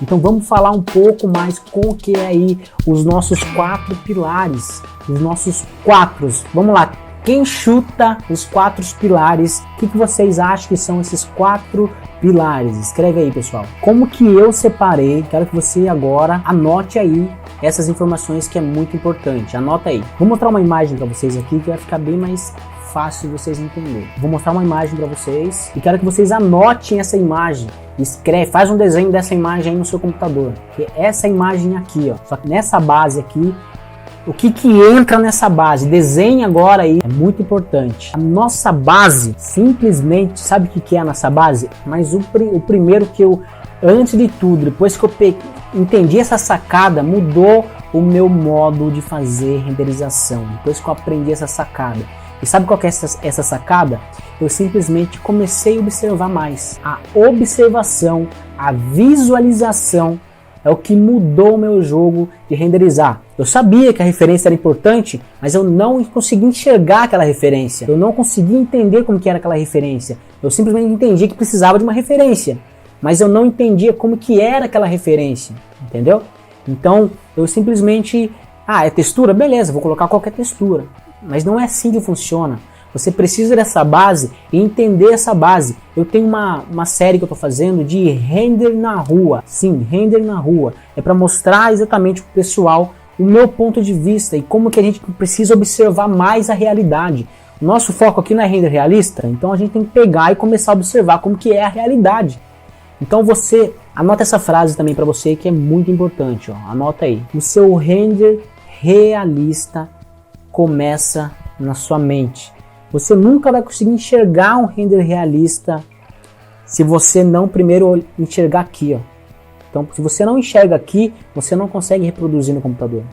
Então vamos falar um pouco mais com o que é aí os nossos 4 pilares, os nossos 4. Vamos lá, quem chuta os 4 pilares? O que vocês acham que são esses 4 pilares? Escreve aí, pessoal. Como que eu separei? Quero que você agora anote aí essas informações que é muito importante. Anota aí. Vou mostrar uma imagem para vocês aqui que vai ficar bem mais fácil de vocês entenderem. Vou mostrar uma imagem para vocês e quero que vocês anotem essa imagem. Escreve, faz um desenho dessa imagem aí no seu computador. Que essa imagem aqui, ó. Só que nessa base aqui, o que entra nessa base? Desenhe agora aí, é muito importante. A nossa base, simplesmente, sabe o que é a nossa base? Mas o primeiro que eu, antes de tudo, depois que eu entendi essa sacada, mudou o meu modo de fazer renderização. Depois que eu aprendi essa sacada. E sabe qual que é essa sacada? Eu simplesmente comecei a observar mais. A observação, a visualização é o que mudou o meu jogo de renderizar. Eu sabia que a referência era importante, mas eu não conseguia enxergar aquela referência. Eu não conseguia entender como que era aquela referência. Eu simplesmente entendi que precisava de uma referência, mas eu não entendia como que era aquela referência, entendeu? Então, eu simplesmente, é textura? Beleza, vou colocar qualquer textura. Mas não é assim que funciona. Você precisa dessa base e entender essa base. Eu tenho uma série que eu estou fazendo de render na rua. Sim, render na rua. É para mostrar exatamente para o pessoal o meu ponto de vista e como que a gente precisa observar mais a realidade. O nosso foco aqui não é render realista, então a gente tem que pegar e começar a observar como que é a realidade. Então você, anota essa frase também para você que é muito importante. Ó. Anota aí. O seu render realista começa na sua mente. Você nunca vai conseguir enxergar um render realista se você não primeiro enxergar aqui. Ó. Então, se você não enxerga aqui, você não consegue reproduzir no computador.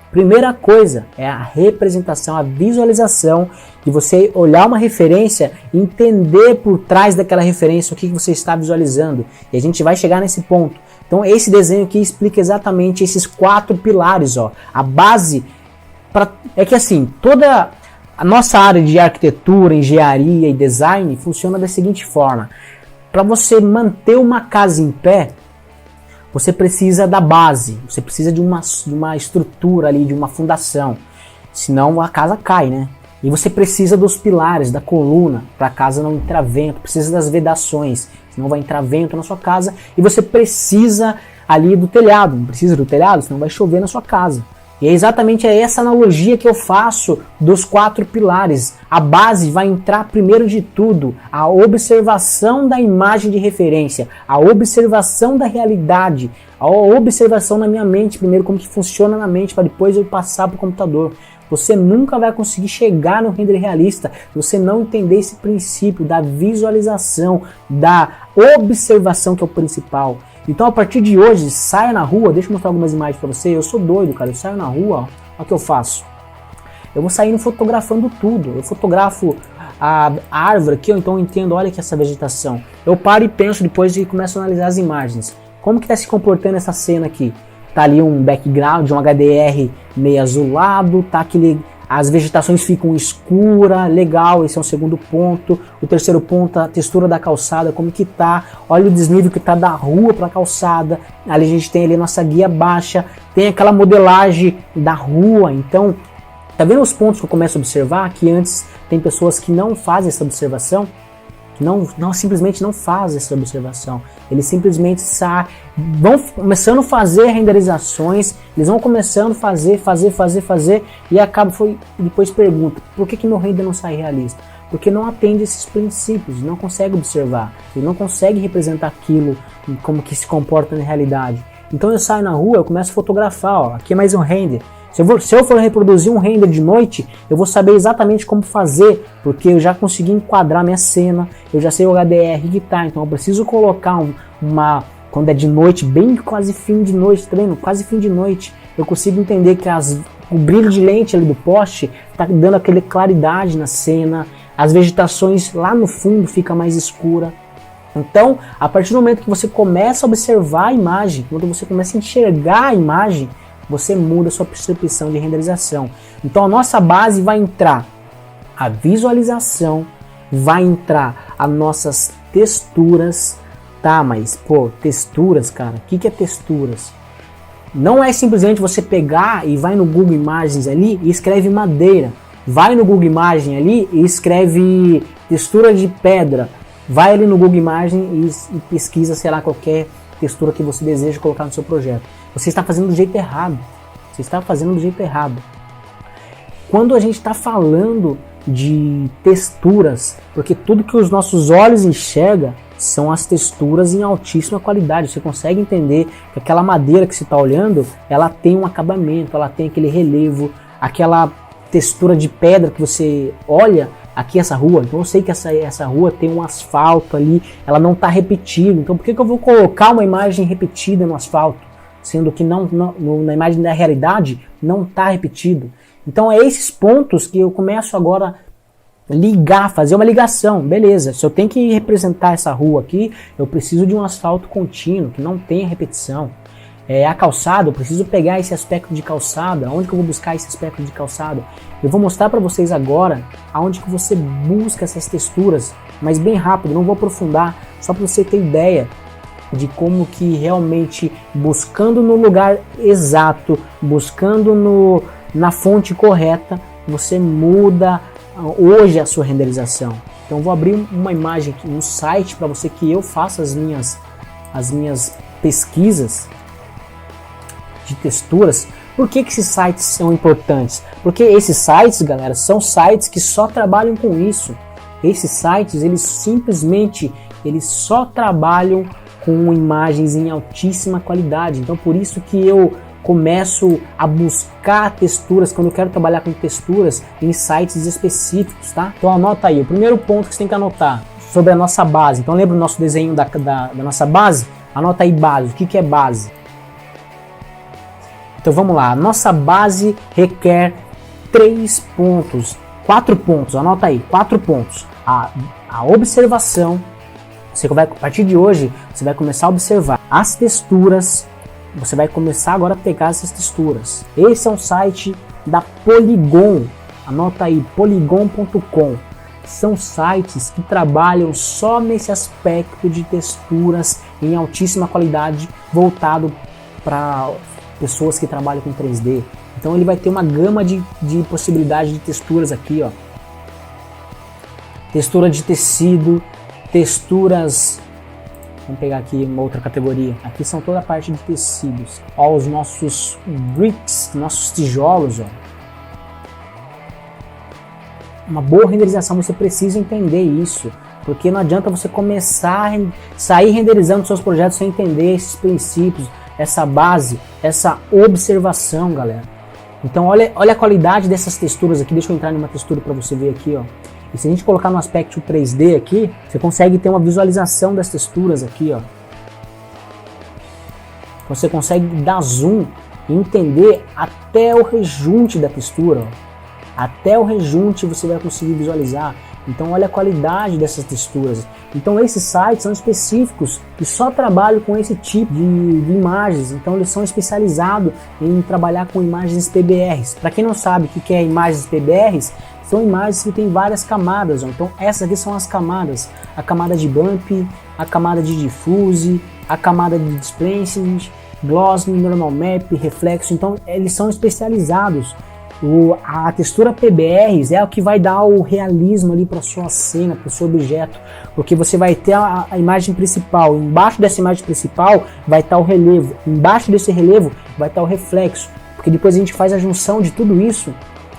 Primeira coisa é a representação, a visualização, de você olhar uma referência e entender por trás daquela referência o que você está visualizando. E a gente vai chegar nesse ponto. Então, esse desenho aqui explica exatamente esses 4 pilares. Ó. A base é que assim, toda a nossa área de arquitetura, engenharia e design funciona da seguinte forma. Para você manter uma casa em pé, você precisa da base, você precisa de uma estrutura ali, de uma fundação. Senão a casa cai, né? E você precisa dos pilares, da coluna, para a casa não entrar vento, precisa das vedações, senão vai entrar vento na sua casa. E você precisa ali do telhado, não precisa do telhado, senão vai chover na sua casa. E é exatamente essa analogia que eu faço dos 4 pilares. A base vai entrar primeiro de tudo, a observação da imagem de referência, a observação da realidade, a observação na minha mente primeiro, como que funciona na mente, para depois eu passar para o computador. Você nunca vai conseguir chegar no render realista se você não entender esse princípio da visualização, da observação, que é o principal. Então, a partir de hoje, saia na rua, deixa eu mostrar algumas imagens para você. Eu sou doido, cara, eu saio na rua, ó, olha o que eu faço. Eu vou saindo fotografando tudo. Eu fotografo a árvore aqui, ou então eu entendo, olha aqui essa vegetação. Eu paro e penso depois e começo a analisar as imagens. Como que está se comportando essa cena aqui? Tá ali um background, um HDR meio azulado, tá aquele... As vegetações ficam escuras, legal, esse é o segundo ponto. O terceiro ponto, a textura da calçada, como que tá. Olha o desnível que tá da rua para a calçada. Ali a gente tem ali a nossa guia baixa, tem aquela modelagem da rua. Então, tá vendo os pontos que eu começo a observar? Que antes tem pessoas que não fazem essa observação, que simplesmente não fazem essa observação. Eles simplesmente vão começando a fazer renderizações, eles vão começando a fazer, e depois perguntam, por que meu render não sai realista? Porque não atende esses princípios, não consegue observar, ele não consegue representar aquilo como que se comporta na realidade. Então eu saio na rua, eu começo a fotografar, ó, aqui é mais um render. Se eu for reproduzir um render de noite, eu vou saber exatamente como fazer, porque eu já consegui enquadrar minha cena, eu já sei o HDR que tá, então eu preciso colocar quando é de noite, bem quase fim de noite, quase fim de noite, eu consigo entender que o brilho de lente ali do poste tá dando aquela claridade na cena, as vegetações lá no fundo fica mais escura. Então, a partir do momento que você começa a observar a imagem, quando você começa a enxergar a imagem, você muda a sua percepção de renderização. Então a nossa base vai entrar a visualização, vai entrar as nossas texturas, Tá, mas, pô, texturas, cara, o que é texturas? Não é simplesmente você pegar e vai no Google Imagens ali e escreve madeira. Vai no Google Imagens ali e escreve textura de pedra. Vai ali no Google Imagens e pesquisa, sei lá, qualquer textura que você deseja colocar no seu projeto. Você está fazendo do jeito errado. Você está fazendo do jeito errado. Quando a gente está falando de texturas, porque tudo que os nossos olhos enxergam são as texturas em altíssima qualidade. Você consegue entender que aquela madeira que você está olhando, ela tem um acabamento, ela tem aquele relevo, aquela textura de pedra que você olha aqui, essa rua. Então eu sei que essa rua tem um asfalto ali, ela não está repetida. Então por que eu vou colocar uma imagem repetida no asfalto, sendo que na imagem da realidade não está repetido? Então é esses pontos que eu começo agora ligar, fazer uma ligação. Beleza, se eu tenho que representar essa rua aqui, eu preciso de um asfalto contínuo, que não tenha repetição. A calçada, eu preciso pegar esse aspecto de calçada. Onde que eu vou buscar esse aspecto de calçada? Eu vou mostrar para vocês agora aonde que você busca essas texturas, mas bem rápido, não vou aprofundar, só para você ter ideia de como que realmente, buscando no lugar exato, buscando na fonte correta, você muda hoje a sua renderização. Então vou abrir uma imagem aqui, um site para você que eu faça as minhas pesquisas de texturas. Por que esses sites são importantes? Porque esses sites, galera, são sites que só trabalham com isso. Esses sites, eles só trabalham com imagens em altíssima qualidade. Então por isso que eu começo a buscar texturas, quando eu quero trabalhar com texturas, em sites específicos, tá? Então anota aí, o primeiro ponto que você tem que anotar sobre a nossa base. Então lembra o nosso desenho da nossa base? Anota aí base, o que é base? Então vamos lá, a nossa base requer 4 pontos, anota aí, 4 pontos. A observação, a partir de hoje, você vai começar a observar as texturas. Você vai começar agora a pegar essas texturas. Esse é um site da Polygon. Anota aí, polygon.com. São sites que trabalham só nesse aspecto de texturas em altíssima qualidade, voltado para pessoas que trabalham com 3D. Então ele vai ter uma gama de possibilidades de texturas aqui, ó. Textura de tecido, texturas... Vamos pegar aqui uma outra categoria. Aqui são toda a parte de tecidos. Ó, os nossos bricks, nossos tijolos. Ó. Uma boa renderização, você precisa entender isso. Porque não adianta você começar a sair renderizando seus projetos sem entender esses princípios, essa base, essa observação, galera. Então olha a qualidade dessas texturas aqui. Deixa eu entrar numa textura para você ver aqui, ó. E se a gente colocar no aspecto 3D aqui, você consegue ter uma visualização das texturas aqui, ó. Você consegue dar zoom e entender até o rejunte da textura, ó. Até o rejunte você vai conseguir visualizar. Então olha a qualidade dessas texturas. Então esses sites são específicos e só trabalham com esse tipo de imagens. Então eles são especializados em trabalhar com imagens PBRs. Para quem não sabe o que é imagens PBRs, são imagens que tem várias camadas, ó. Então essas aqui são as camadas. A camada de bump, a camada de diffuse, a camada de displacement, glossing, normal map, reflexo. Então eles são especializados. A textura PBRs é o que vai dar o realismo ali para sua cena, para o seu objeto, porque você vai ter a imagem principal, embaixo dessa imagem principal vai estar o relevo, embaixo desse relevo vai estar o reflexo, porque depois a gente faz a junção de tudo isso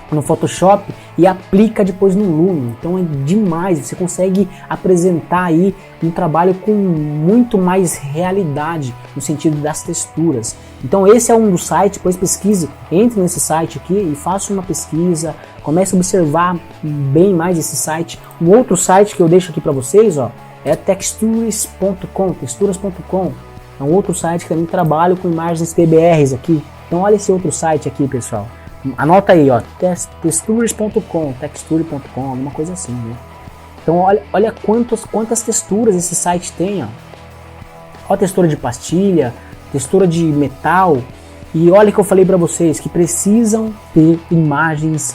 no Photoshop e aplica depois no Lumen. Então é demais, você consegue apresentar aí um trabalho com muito mais realidade no sentido das texturas. Então esse é um dos sites, depois pesquise, entre nesse site aqui e faça uma pesquisa, comece a observar bem mais esse site. Um outro site que eu deixo aqui para vocês, ó, é textures.com, texturas.com. É um outro site que também trabalha com imagens PBRs aqui. Então olha esse outro site aqui, pessoal. Anota aí, ó, textures.com, texture.com, alguma coisa assim, né? Então olha quantas texturas esse site tem, ó. Ó a textura de pastilha, textura de metal, e olha que eu falei para vocês que precisam ter imagens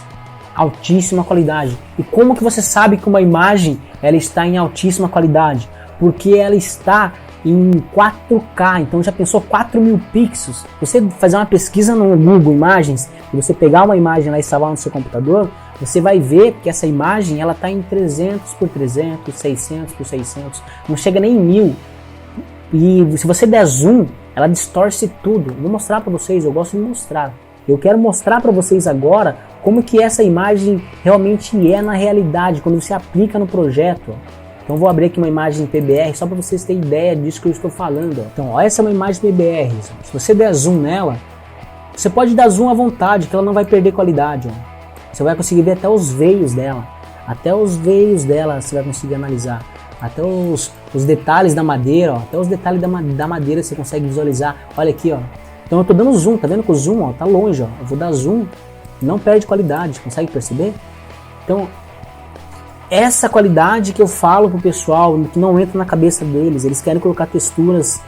altíssima qualidade. E como que você sabe que uma imagem ela está em altíssima qualidade? Porque ela está em 4K, então já pensou 4.000 pixels? Você fazer uma pesquisa no Google Imagens, e você pegar uma imagem lá e salvar no seu computador, você vai ver que essa imagem ela está em 300 por 300, 600 por 600, não chega nem em 1000. E se você der zoom, ela distorce tudo. Vou mostrar para vocês, eu gosto de mostrar. Eu quero mostrar para vocês agora como que essa imagem realmente é na realidade, quando você aplica no projeto. Então vou abrir aqui uma imagem PBR, só para vocês terem ideia disso que eu estou falando. Então, ó, essa é uma imagem PBR. Se você der zoom nela, você pode dar zoom à vontade, que ela não vai perder qualidade. Ó. Você vai conseguir ver até os veios dela. Até os veios dela você vai conseguir analisar. Até os detalhes da madeira, ó. Até os detalhes da madeira você consegue visualizar. Olha aqui, ó. Então eu tô dando zoom, tá vendo que o zoom, ó, tá longe, ó. Eu vou dar zoom, não perde qualidade, consegue perceber? Então, essa qualidade que eu falo pro pessoal, que não entra na cabeça deles, eles querem colocar texturas,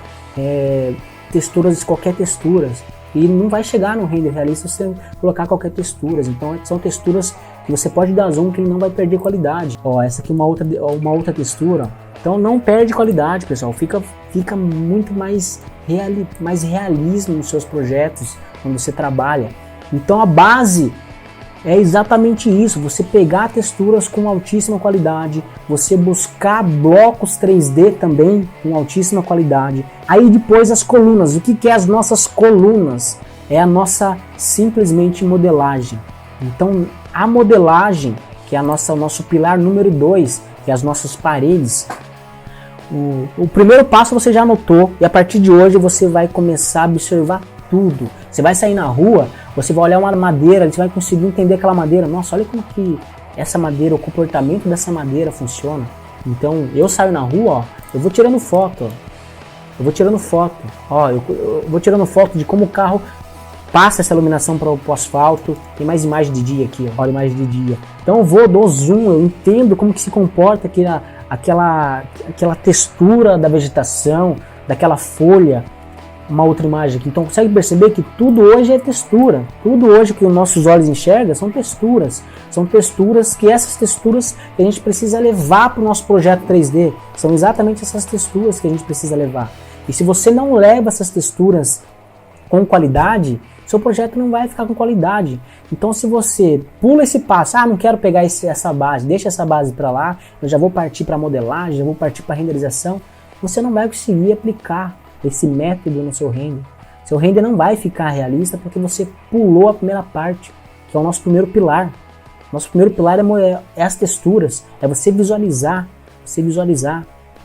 qualquer textura, e não vai chegar no render realista se você colocar qualquer textura. Então são texturas que você pode dar zoom que ele não vai perder qualidade. Ó, essa aqui é uma outra textura, ó. Então não perde qualidade, pessoal, fica muito mais realismo nos seus projetos quando você trabalha. Então a base é exatamente isso, você pegar texturas com altíssima qualidade, você buscar blocos 3D também com altíssima qualidade. Aí depois as colunas, o que é as nossas colunas? É a nossa simplesmente modelagem. Então a modelagem, que é o nosso pilar número 2, que é as nossas paredes, o primeiro passo você já anotou, e a partir de hoje você vai começar a observar tudo. Você vai sair na rua, você vai olhar uma madeira, você vai conseguir entender aquela madeira. Nossa, olha como que essa madeira, o comportamento dessa madeira funciona. Então eu saio na rua, ó, eu vou tirando foto, ó. Eu vou tirando foto de como o carro passa essa iluminação para o asfalto. Tem mais imagem de dia aqui, ó, olha a imagem de dia. Então eu dou zoom, eu entendo como que se comporta aquela textura da vegetação, daquela folha. Uma outra imagem aqui, então consegue perceber que tudo hoje é textura, tudo hoje que os nossos olhos enxergam são texturas que essas texturas que a gente precisa levar para o nosso projeto 3D, são exatamente essas texturas que a gente precisa levar. E se você não leva essas texturas com qualidade, seu projeto não vai ficar com qualidade. Então se você pula esse passo, não quero pegar essa base, deixa essa base para lá, eu já vou partir para modelagem, já vou partir para renderização, você não vai conseguir aplicar esse método no seu render. Seu render não vai ficar realista porque você pulou a primeira parte, que é o nosso primeiro pilar. Nosso primeiro pilar é as texturas, é você visualizar.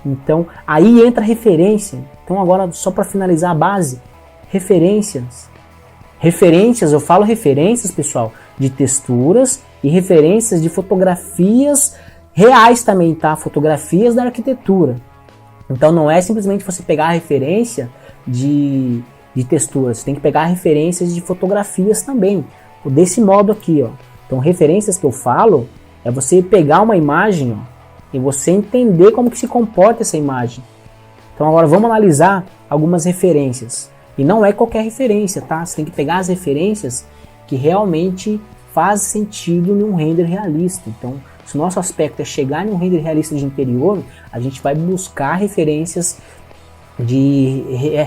Então, aí entra a referência. Então agora, só para finalizar a base, referências. Referências, eu falo referências, pessoal, de texturas e referências de fotografias reais também, tá? Fotografias da arquitetura. Então não é simplesmente você pegar a referência de texturas, você tem que pegar referências de fotografias também, desse modo aqui, ó. Então referências que eu falo é você pegar uma imagem, ó, e você entender como que se comporta essa imagem. Então agora vamos analisar algumas referências. E não é qualquer referência, tá? Você tem que pegar as referências que realmente fazem sentido num render realista. Então, se o nosso aspecto é chegar em um render realista de interior, a gente vai buscar referências de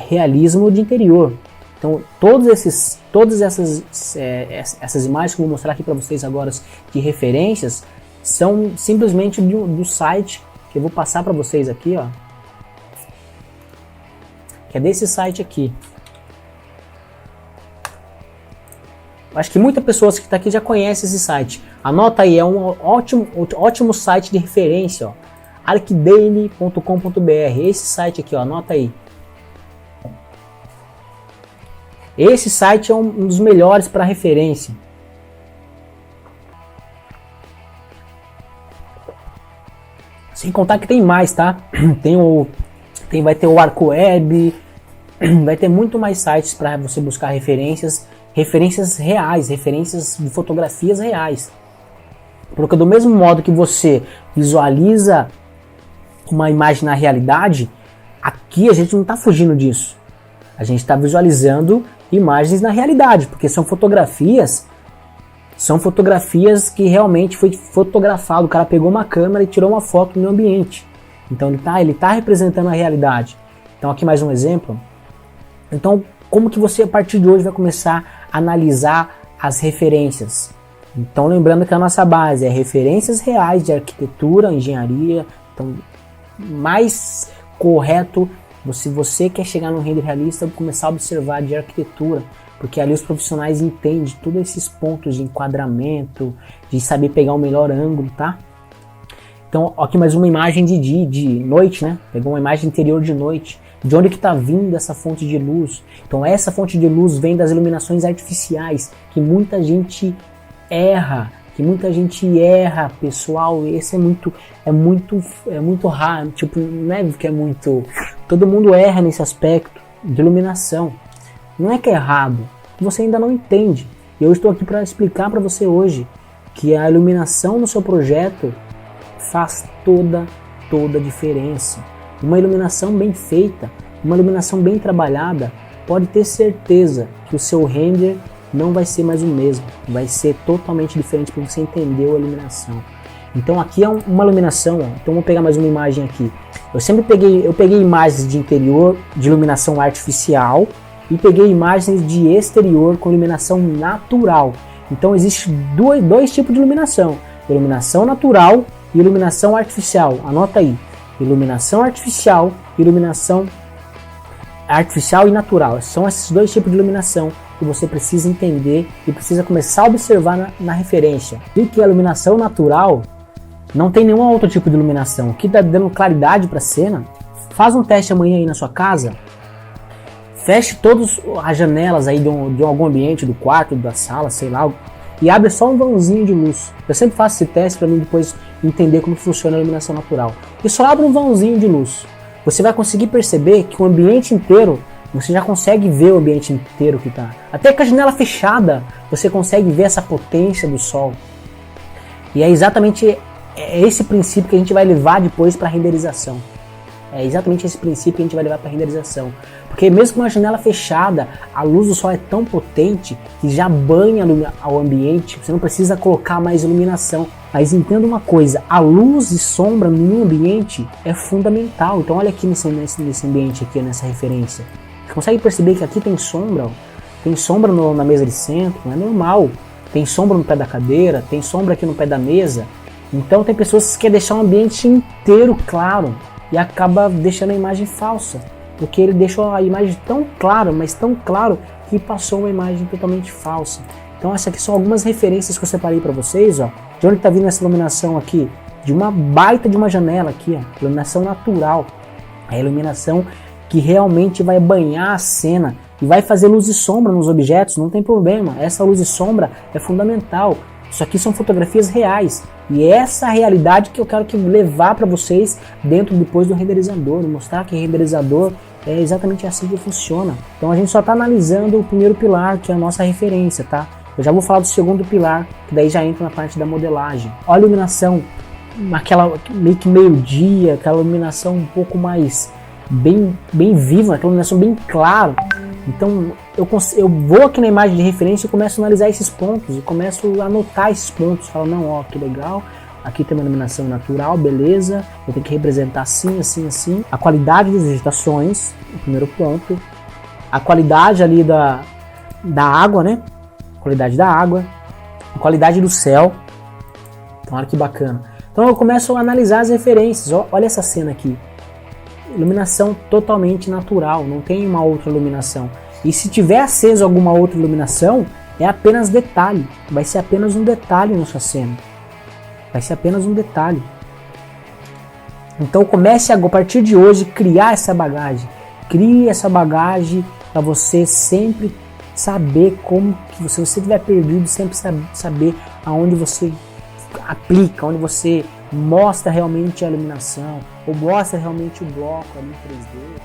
realismo de interior. Então, todas essas imagens que eu vou mostrar aqui para vocês agora de referências são simplesmente do site que eu vou passar para vocês aqui, ó, que é desse site aqui. Acho que muitas pessoas que estão aqui já conhecem esse site. Anota aí, é um ótimo site de referência, ó. arcdaily.com.br. Esse site aqui, ó, anota aí. Esse site é um dos melhores para referência. Sem contar que tem mais, tá? Vai ter o ArcoWeb, vai ter muito mais sites para você buscar referências reais, referências de fotografias reais. Porque do mesmo modo que você visualiza uma imagem na realidade, aqui a gente não está fugindo disso. A gente está visualizando imagens na realidade, porque são fotografias que realmente foi fotografado. O cara pegou uma câmera e tirou uma foto no ambiente. Então ele tá representando a realidade. Então aqui mais um exemplo. Então como que você a partir de hoje vai começar a analisar as referências? Então lembrando que a nossa base é referências reais de arquitetura, engenharia. Então mais correto, se você quer chegar no render realista, começar a observar de arquitetura, porque ali os profissionais entendem todos esses pontos de enquadramento, de saber pegar o melhor ângulo, tá? Então aqui mais uma imagem de noite, né? Pegou uma imagem interior de noite. De onde que está vindo essa fonte de luz? Então essa fonte de luz vem das iluminações artificiais, que muita gente erra, pessoal. Esse é muito raro, tipo, não é que é muito, todo mundo erra nesse aspecto de iluminação. Não é que é errado, você ainda não entende. E eu estou aqui para explicar para você hoje que a iluminação no seu projeto faz toda a diferença. Uma iluminação bem feita, uma iluminação bem trabalhada, pode ter certeza que o seu render não vai ser mais o mesmo, vai ser totalmente diferente porque você entendeu a iluminação. Então aqui é uma iluminação, ó. Então vou pegar mais uma imagem aqui. Eu peguei imagens de interior de iluminação artificial e peguei imagens de exterior com iluminação natural. Então existe dois tipos de iluminação: iluminação natural e iluminação artificial. Anota aí: iluminação artificial e natural. São esses dois tipos de iluminação que você precisa entender e precisa começar a observar na referência. E que a iluminação natural não tem nenhum outro tipo de iluminação. O que está dando claridade para a cena, faz um teste amanhã aí na sua casa, feche todas as janelas aí de algum ambiente, do quarto, da sala, sei lá, e abre só um vãozinho de luz. Eu sempre faço esse teste para mim depois entender como funciona a iluminação natural. E só abre um vãozinho de luz. Você vai conseguir perceber que o ambiente inteiro, você já consegue ver o ambiente inteiro que está. Até com a janela fechada, você consegue ver essa potência do sol. E é exatamente esse princípio que a gente vai levar depois para a renderização. É exatamente esse princípio que a gente vai levar para a renderização. Porque mesmo com uma janela fechada, a luz do sol é tão potente que já banha ao ambiente. Você não precisa colocar mais iluminação. Mas entenda uma coisa, a luz e sombra no ambiente é fundamental. Então olha aqui nesse ambiente, aqui, nessa referência. Você consegue perceber que aqui tem sombra? Ó. Tem sombra na mesa de centro, não é normal. Tem sombra no pé da cadeira, tem sombra aqui no pé da mesa. Então tem pessoas que querem deixar o ambiente inteiro claro e acaba deixando a imagem falsa. Porque ele deixou a imagem tão clara, mas tão claro, que passou uma imagem totalmente falsa. Então essas aqui são algumas referências que eu separei para vocês, ó. De onde está vindo essa iluminação aqui? De uma baita de uma janela aqui, ó. Iluminação natural. É a iluminação que realmente vai banhar a cena e vai fazer luz e sombra nos objetos, não tem problema. Essa luz e sombra é fundamental. Isso aqui são fotografias reais. E é essa realidade que eu quero levar para vocês dentro depois do renderizador. Mostrar que o renderizador é exatamente assim que funciona. Então a gente só está analisando o primeiro pilar, que é a nossa referência, tá? Eu já vou falar do segundo pilar, que daí já entra na parte da modelagem. Olha a iluminação, aquela meio que meio-dia, aquela iluminação um pouco mais bem viva, aquela iluminação bem clara. Então eu vou aqui na imagem de referência e começo a analisar esses pontos, e começo a anotar esses pontos. Falo, não, ó, que legal, aqui tem uma iluminação natural, beleza, eu tenho que representar assim, assim, assim. A qualidade das vegetações, o primeiro ponto. A qualidade ali da água, né? Qualidade da água, a qualidade do céu. Então olha que bacana. Então eu começo a analisar as referências. Olha essa cena aqui. Iluminação totalmente natural, não tem uma outra iluminação. E se tiver aceso alguma outra iluminação, é apenas detalhe. Vai ser apenas um detalhe na sua cena. Vai ser apenas um detalhe. Então comece a partir de hoje criar essa bagagem. Crie essa bagagem para você sempre saber como que se você estiver perdido, sempre saber aonde você aplica, onde você mostra realmente a iluminação, ou mostra realmente o bloco ali em 3D.